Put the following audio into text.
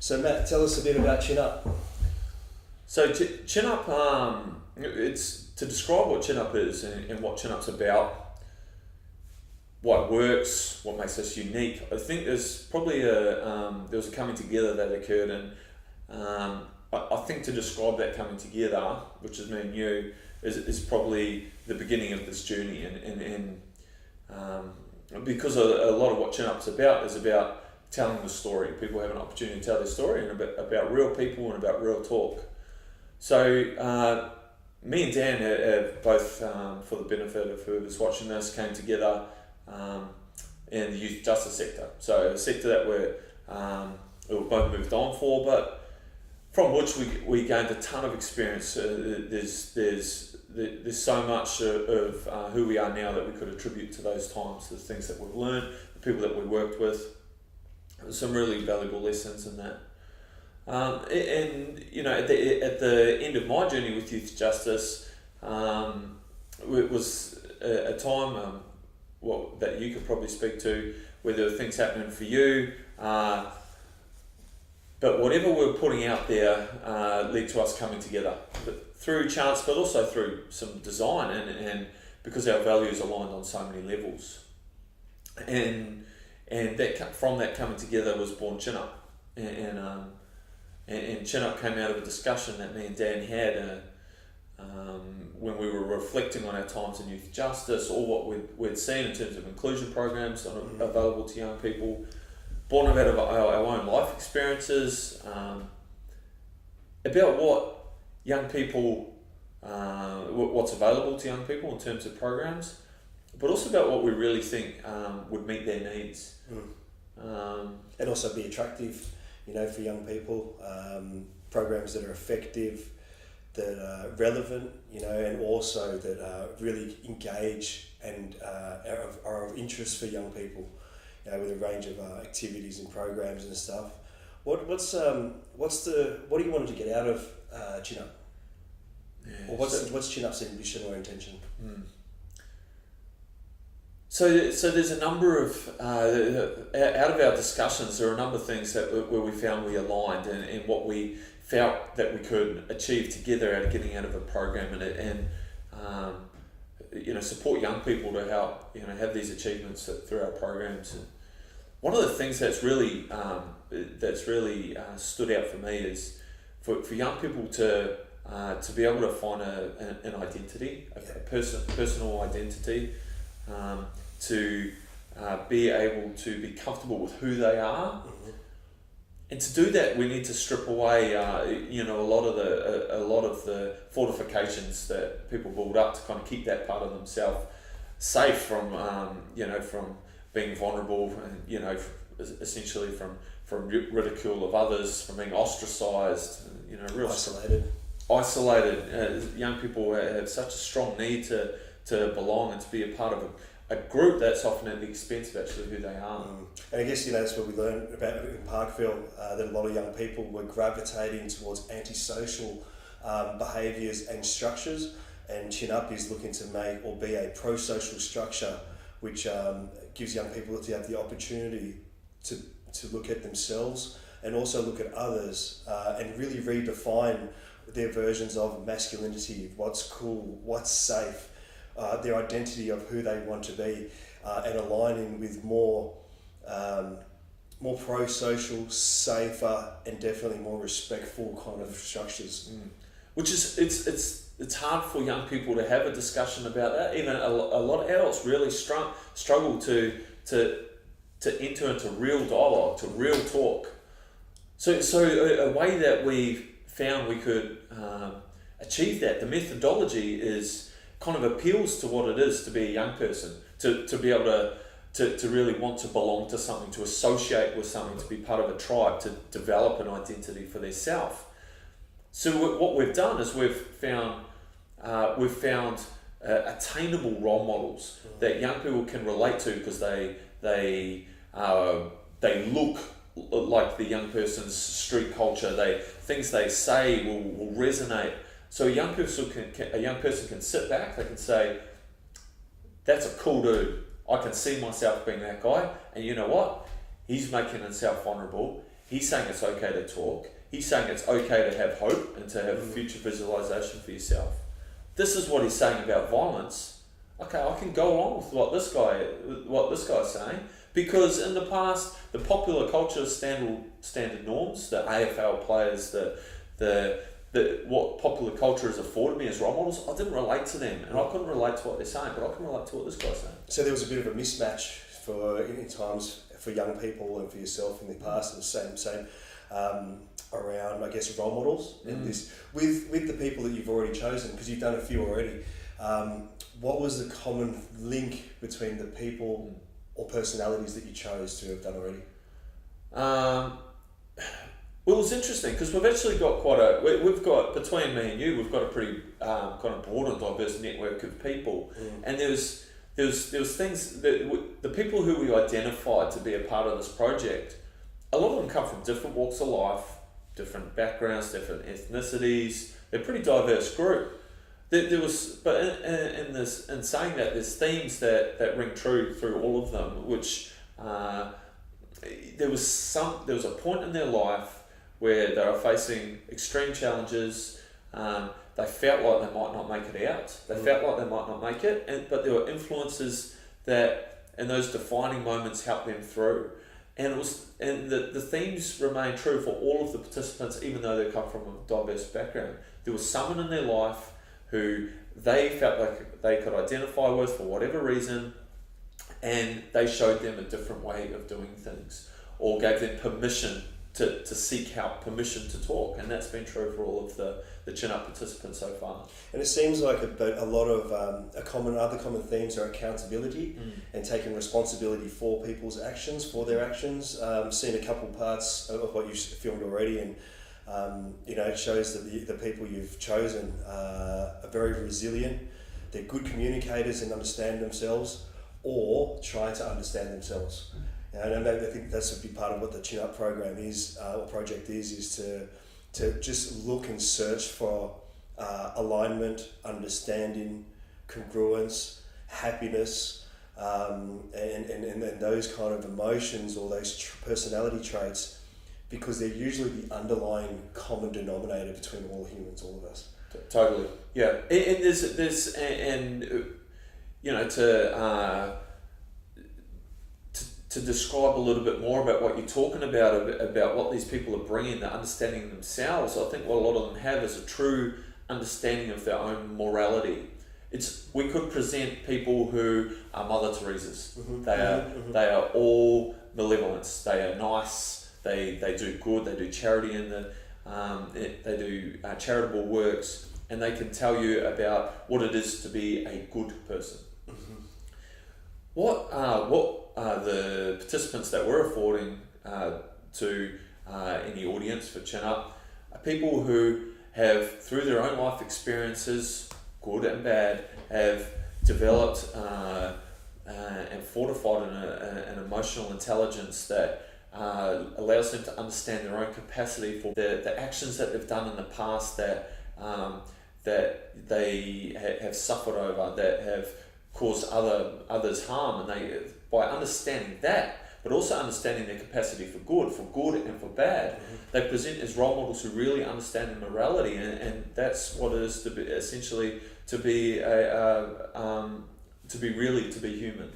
So Matt, tell us a bit about Chin Up. So Chin Up, it's to describe what Chin Up is and what Chin Up's about, what works, what makes us unique. I think there's probably there was a coming together that occurred, and I think to describe that coming together, which is me and you, is probably the beginning of this journey, and because a lot of what Chin Up's about is about telling the story. People have an opportunity to tell their story, and about real people and about real talk. So me and Dan have both, for the benefit of whoever's watching this, came together in the youth justice sector. So a sector that we've both moved on for, but from which we gained a ton of experience. There's so much of who we are now that we could attribute to those times, the things that we've learned, the people that we worked with. Some really valuable lessons in that. And you know, at the end of my journey with youth justice, it was a time that you could probably speak to, where there were things happening for you, but whatever we're putting out there led to us coming together, but through chance, but also through some design, and because our values aligned on so many levels, and that from that coming together was born Chin Up, and Chin Up came out of a discussion that me and Dan had when we were reflecting on our times in youth justice, or what we'd seen in terms of inclusion programs available to young people, born out of our own life experiences, about what young people, what's available to young people in terms of programs, but also about what we really think would meet their needs. And also be attractive, you know, for young people, programs that are effective, that are relevant, you know, and also that really engage and are of interest for young people, you know, with a range of activities and programs and stuff. What do you want to get out of Chin Up? Yeah, or what's Chin Up's ambition or intention? So there's a number of, out of our discussions, there are a number of things where we found we aligned, and what we felt that we could achieve together out of getting out of a program, and you know, support young people to help, you know, have these achievements through our programs. And one of the things that's really stood out for me is for young people to be able to find an identity, a personal identity, to be able to be comfortable with who they are. And to do that, we need to strip away, you know, a lot of the fortifications that people build up to kind of keep that part of themselves safe from, you know, from being vulnerable, and, you know, essentially from ridicule of others, from being ostracised, you know, real isolated. Young people have such a strong need to belong and to be a part of a group that's often at the expense of actually who they are. And I guess, you know, that's what we learned about in Parkville, that a lot of young people were gravitating towards antisocial behaviours and structures, and Chin Up is looking to make or be a pro-social structure which gives young people to have the opportunity to look at themselves and also look at others, and really redefine their versions of masculinity, what's cool, what's safe, their identity of who they want to be, and aligning with more pro-social, safer, and definitely more respectful kind of structures. Which is it's hard for young people to have a discussion about that. Even a lot of adults really struggle to enter into real dialogue, to real talk. So a way that we found we could achieve that, the methodology is kind of appeals to what it is to be a young person, to be able to really want to belong to something, to associate with something, to be part of a tribe, to develop an identity for themselves. So what we've done is we've found attainable role models that young people can relate to, because they look like the young person's street culture. Things they say will resonate. So a young person can sit back. They can say, "That's a cool dude. I can see myself being that guy." And you know what? He's making himself vulnerable, He's saying it's okay to talk. He's saying it's okay to have hope and to have future visualization for yourself. This is what he's saying about violence. Okay, I can go along with what this guy's saying, because in the past, the popular culture standard norms, the AFL players, the what popular culture has afforded me as role models, I didn't relate to them, and I couldn't relate to what they're saying, but I can relate to what this guy's saying. So there was a bit of a mismatch in times for young people and for yourself in the past, and same around, I guess, role models and this with the people that you've already chosen, because you've done a few already. What was the common link between the people or personalities that you chose to have done already? Well, it's interesting because we've actually got we've got, between me and you, we've got a pretty kind of broad and diverse network of people, and there was things that the people who we identified to be a part of this project, a lot of them come from different walks of life, different backgrounds, different ethnicities. They're a pretty diverse group. There was, but in saying that, there's themes that ring true through all of them, which there was a point in their life where they were facing extreme challenges. They felt like they might not make it out. They felt like they might not make it, but there were influences that in those defining moments helped them through. And the themes remain true for all of the participants, even though they come from a diverse background. There was someone in their life who they felt like they could identify with for whatever reason, and they showed them a different way of doing things, or gave them permission to seek help, permission to talk, and that's been true for all of the Chin Up participants so far. And it seems like a lot of other common themes are accountability and taking responsibility for people's actions, for their actions. Seen a couple parts of what you've filmed already, and it shows that the people you've chosen are very resilient. They're good communicators and understand themselves, or try to understand themselves. And I think that's a big part of what the Chin Up program is, or project is to just look and search for alignment, understanding, congruence, happiness, and those kind of emotions or those personality traits, because they're usually the underlying common denominator between all humans, all of us. Totally, yeah. And there's to describe a little bit more about what you're talking about what these people are bringing, the understanding themselves. I think what a lot of them have is a true understanding of their own morality. We could present people who are Mother Teresa's. They are all malevolence. They are nice. They do good. They do charity they do charitable works, and they can tell you about what it is to be a good person. What the participants that we're affording to in the audience for Chin Up are people who have, through their own life experiences, good and bad, have developed and fortified an emotional intelligence that allows them to understand their own capacity for the actions that they've done in the past that they have suffered over, that have caused others harm, and by understanding that, but also understanding their capacity for good and for bad, they present as role models who really understand their morality, and that's what it is to be essentially to be human.